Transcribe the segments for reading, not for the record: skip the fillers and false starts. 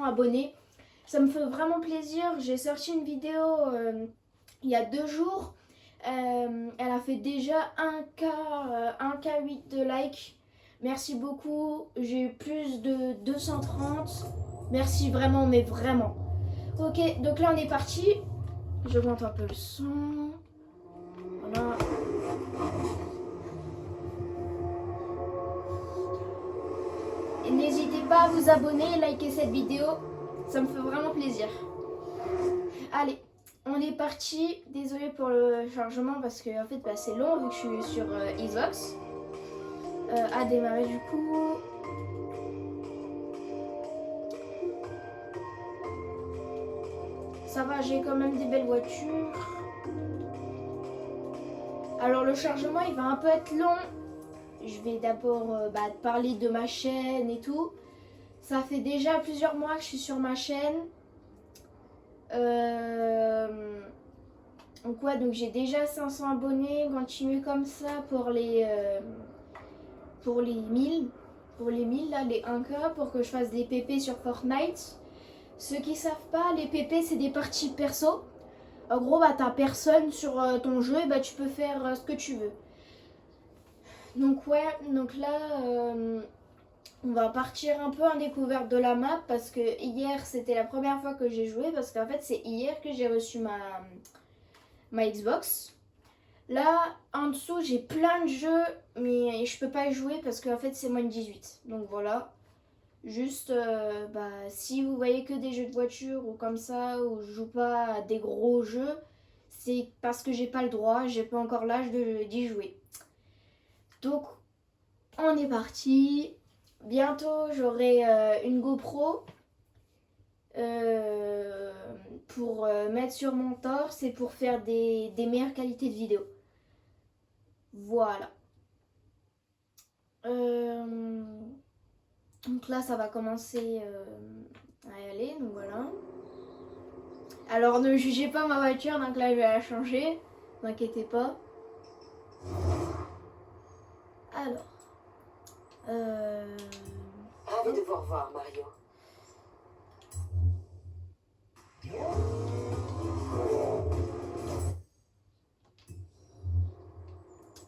abonnés. Ça me fait vraiment plaisir. J'ai sorti une vidéo il y a 2 jours. Elle a fait déjà 1K 8 de likes. Merci beaucoup. J'ai eu plus de 230. Merci vraiment, mais vraiment. Ok, donc là on est parti. J'augmente un peu le son. Voilà. Et n'hésitez pas à vous abonner et liker cette vidéo. Ça me fait vraiment plaisir. Allez, on est parti. Désolée pour le chargement parce que en fait c'est long vu que je suis sur Xbox. À démarrer du coup. Ça va, j'ai quand même des belles voitures. Alors le chargement il va un peu être long. Je vais d'abord te parler de ma chaîne et tout. Ça fait déjà plusieurs mois que je suis sur ma chaîne. Donc j'ai déjà 500 abonnés. Continuez comme ça pour les 1000. Pour les 1000 là, les 1K, pour que je fasse des PP sur Fortnite. Ceux qui savent pas, les PP c'est des parties perso. En gros t'as personne sur ton jeu et tu peux faire ce que tu veux. Donc là on va partir un peu en découverte de la map parce que hier c'était la première fois que j'ai joué parce qu'en fait c'est hier que j'ai reçu ma Xbox. Là en dessous j'ai plein de jeux mais je peux pas y jouer parce qu'en fait c'est moins de 18. Donc voilà. Juste si vous voyez que des jeux de voiture ou comme ça ou je joue pas à des gros jeux, c'est parce que j'ai pas le droit, j'ai pas encore l'âge d'y jouer. Donc on est parti. Bientôt j'aurai une GoPro pour mettre sur mon torse et pour faire des meilleures qualités de vidéo. Voilà. Donc là ça va commencer à y aller, donc voilà. Alors ne jugez pas ma voiture, donc là je vais la changer, ne vous inquiétez pas. Alors. Ravi de vous revoir, Mario.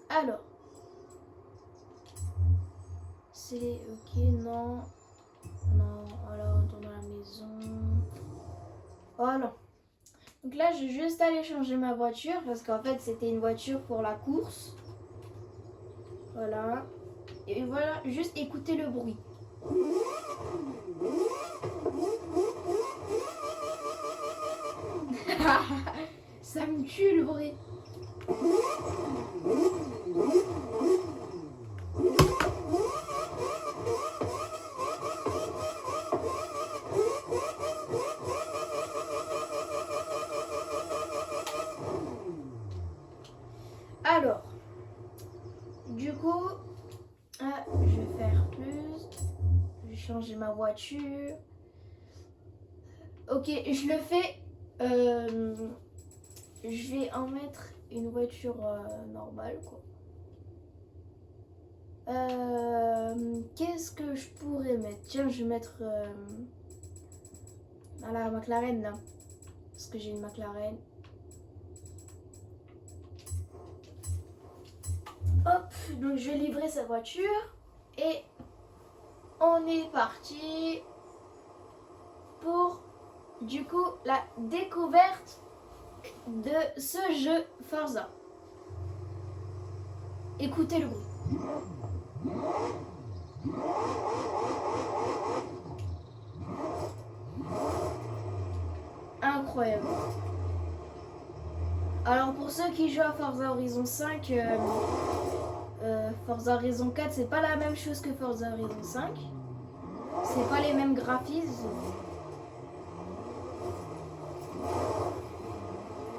Alors. C'est ok, non. Non, voilà, on retourne à la maison. Voilà. Donc là, je vais juste aller changer ma voiture parce qu'en fait, c'était une voiture pour la course. Voilà. Et voilà, juste écoutez le bruit. Ça me tue le bruit. Alors, du coup, je vais faire plus. Je vais changer ma voiture. Ok, je le fais. Je vais en mettre une voiture normale, quoi. Qu'est-ce que je pourrais mettre? Tiens, je vais mettre à la McLaren là. Parce que j'ai une McLaren. Hop, donc je vais livrer sa voiture. Et on est parti pour du coup la découverte de ce jeu Forza. Écoutez le bruit. Incroyable. Alors pour ceux qui jouent à Forza Horizon 5, Forza Horizon 4 c'est pas la même chose que Forza Horizon 5. C'est pas les mêmes graphismes.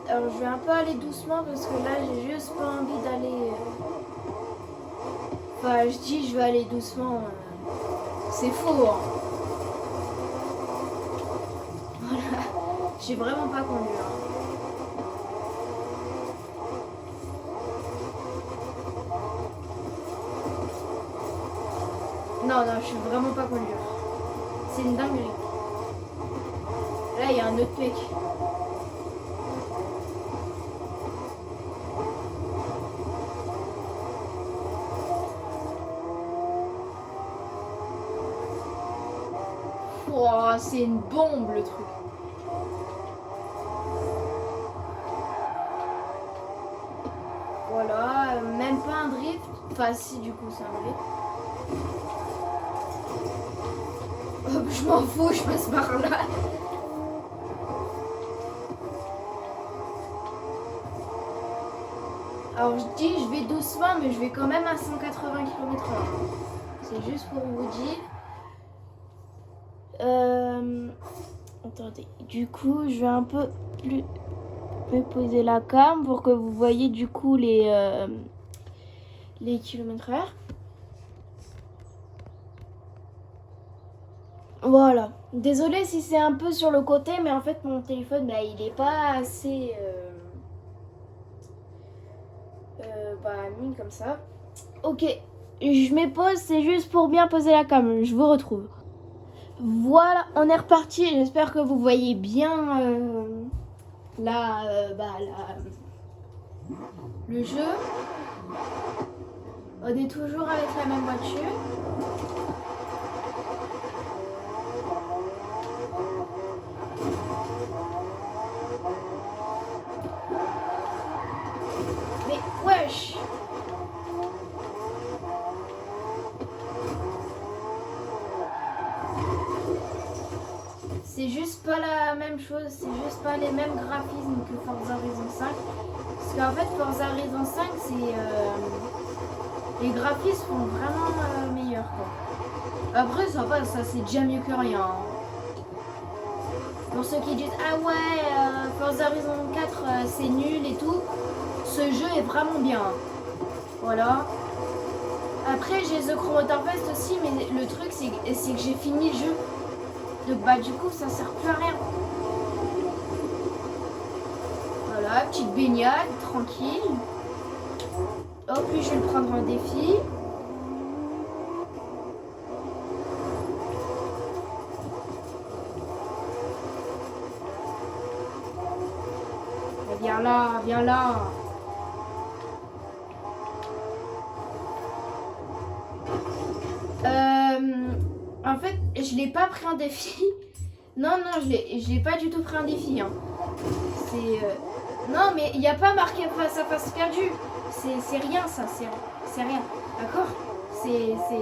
Alors je vais un peu aller doucement parce que là j'ai juste pas envie d'aller... Enfin je dis je vais aller doucement. C'est faux hein. Voilà. J'ai vraiment pas conduit hein. Non, je suis vraiment pas conduire. C'est une dinguerie. il y a un autre mec. Oh, c'est une bombe le truc. Voilà, même pas un drift. Enfin si, du coup c'est un drift. Hop, je m'en fous, je passe par là. Alors je dis je vais doucement, mais je vais quand même à 180 km/h. C'est juste pour vous dire. Attendez, du coup je vais un peu plus me poser la cam pour que vous voyez du coup les km/h. Voilà. Désolée si c'est un peu sur le côté, mais en fait mon téléphone, bah, il est pas assez mis comme ça. Ok, je me pose, c'est juste pour bien poser la cam. Je vous retrouve. Voilà, on est reparti. J'espère que vous voyez bien le jeu. On est toujours avec la même voiture. Mais wesh! C'est juste pas la même chose, c'est juste pas les mêmes graphismes que Forza Horizon 5. Parce qu'en fait, Forza Horizon 5, c'est les graphismes sont vraiment meilleurs, quoi. Après, ça va, ça c'est déjà mieux que rien. Hein. Pour ceux qui disent ah ouais, Forza Horizon 4 c'est nul et tout, ce jeu est vraiment bien. Voilà. Après, j'ai The Crew Motorfest aussi, mais le truc c'est que j'ai fini le jeu. Donc bah du coup ça sert plus à rien. Voilà, petite baignade, tranquille. Hop, lui je vais le prendre en défi. Viens là, viens là. En fait, je l'ai pas pris un défi. Non, je l'ai pas du tout pris un défi. Hein. C'est non, mais il n'y a pas marqué face à face perdu. C'est rien ça, c'est rien. D'accord.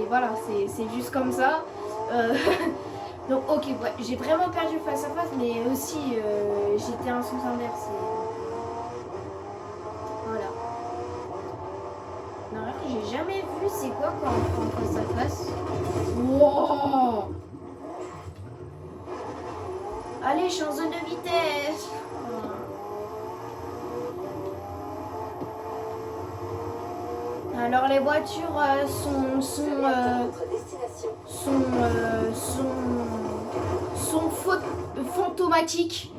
Voilà, c'est juste comme ça. Donc ok, ouais, j'ai vraiment perdu face à face, mais aussi j'étais un sens inverse. Voilà. Non, j'ai jamais vu c'est quoi quand on prend face à face. Wow. Allez, je suis en zone de vitesse. Alors les voitures sont fantomatiques.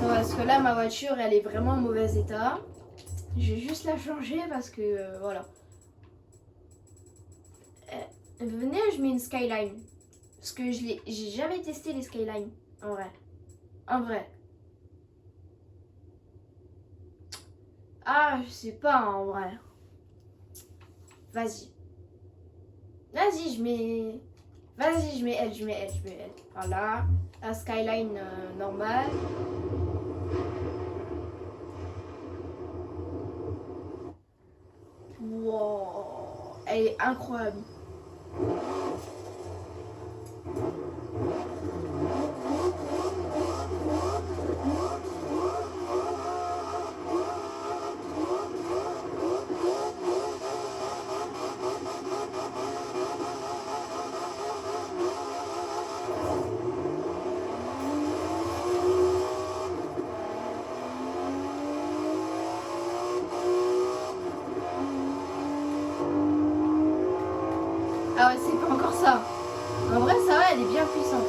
Parce que là ma voiture elle est vraiment en mauvais état. Je vais juste la changer parce que voilà. Venez, je mets une Skyline. Parce que j'ai jamais testé les Skyline en vrai. En vrai. Ah, je sais pas en vrai. Vas-y. Vas-y, je mets. Vas-y, je mets elle. Voilà. La Skyline normale. Wow. Elle est incroyable. Ah ouais, c'est pas encore ça. En vrai, ça va, elle est bien puissante.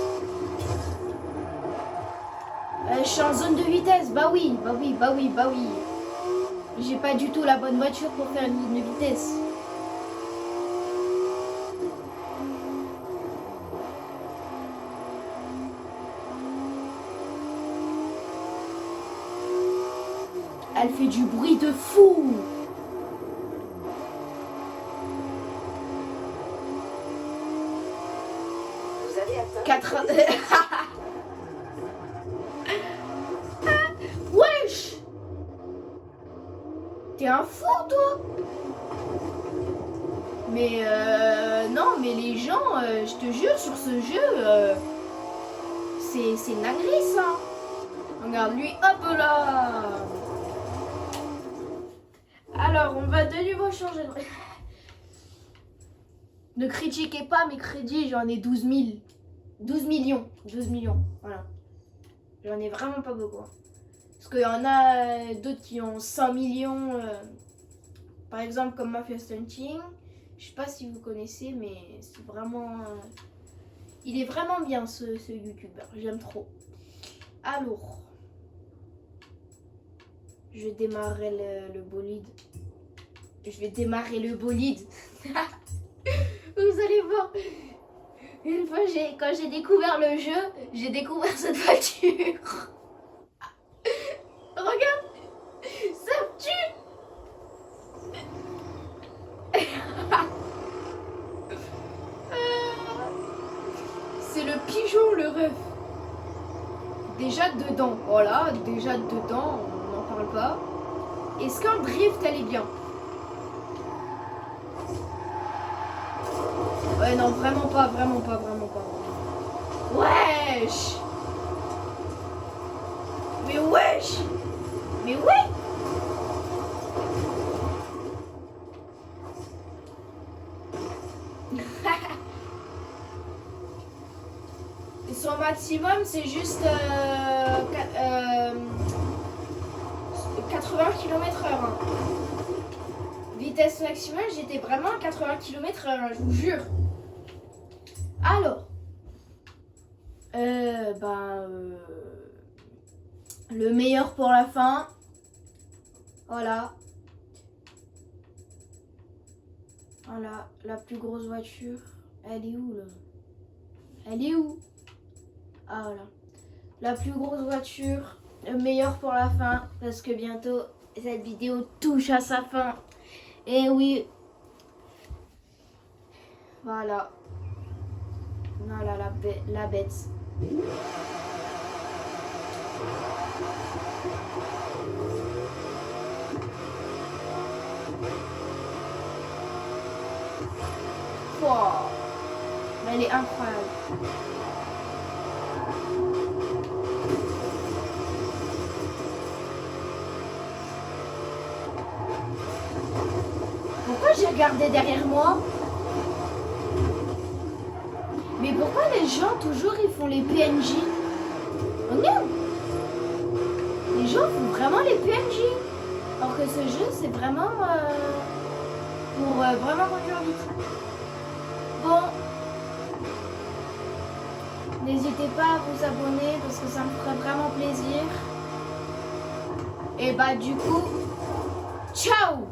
Je suis en zone de vitesse. Bah oui. J'ai pas du tout la bonne voiture pour faire une zone de vitesse. Elle fait du bruit de fou. Vous avez atteint... 4... Wesh. T'es un fou, toi. Mais non, mais les gens, je te jure, sur ce jeu, c'est une dinguerie, ça. Regarde, lui, hop là. Alors, on va de nouveau changer de... Ne critiquez pas mes crédits, j'en ai 12 000. 12 millions. 12 millions, voilà. J'en ai vraiment pas beaucoup. Parce qu'il y en a d'autres qui ont 100 millions. Par exemple, comme Mafia Stunting. Je sais pas si vous connaissez, mais c'est vraiment... il est vraiment bien, ce youtubeur. J'aime trop. Alors... je démarrerai le bolide. Je vais démarrer le bolide. Vous allez voir. Une fois, quand j'ai découvert le jeu, j'ai découvert cette voiture. Regarde. Ça me tue. C'est le pigeon, le ref. Déjà dedans. Voilà, déjà dedans, on n'en parle pas. Est-ce qu'un drift, elle est bien? Ouais, non, vraiment pas, vraiment pas, vraiment pas. Wesh! Mais wesh! Mais ouais! Et son maximum, c'est juste 80 km/h. Hein. Vitesse maximale, j'étais vraiment à 80 km/h, hein, je vous jure. Alors, le meilleur pour la fin. Voilà. Voilà, la plus grosse voiture. Elle est où là? Elle est où? Ah voilà. La plus grosse voiture. Le meilleur pour la fin. Parce que bientôt, cette vidéo touche à sa fin. Et oui. Voilà. Voilà la bête. Wow. Mais elle est incroyable. Pourquoi j'ai regardé derrière moi? Mais pourquoi les gens toujours ils font les PNJ? Regarde. Les gens font vraiment les PNJ. Alors que ce jeu c'est vraiment pour vraiment conduire vite. Bon. N'hésitez pas à vous abonner parce que ça me ferait vraiment plaisir. Et bah du coup, ciao!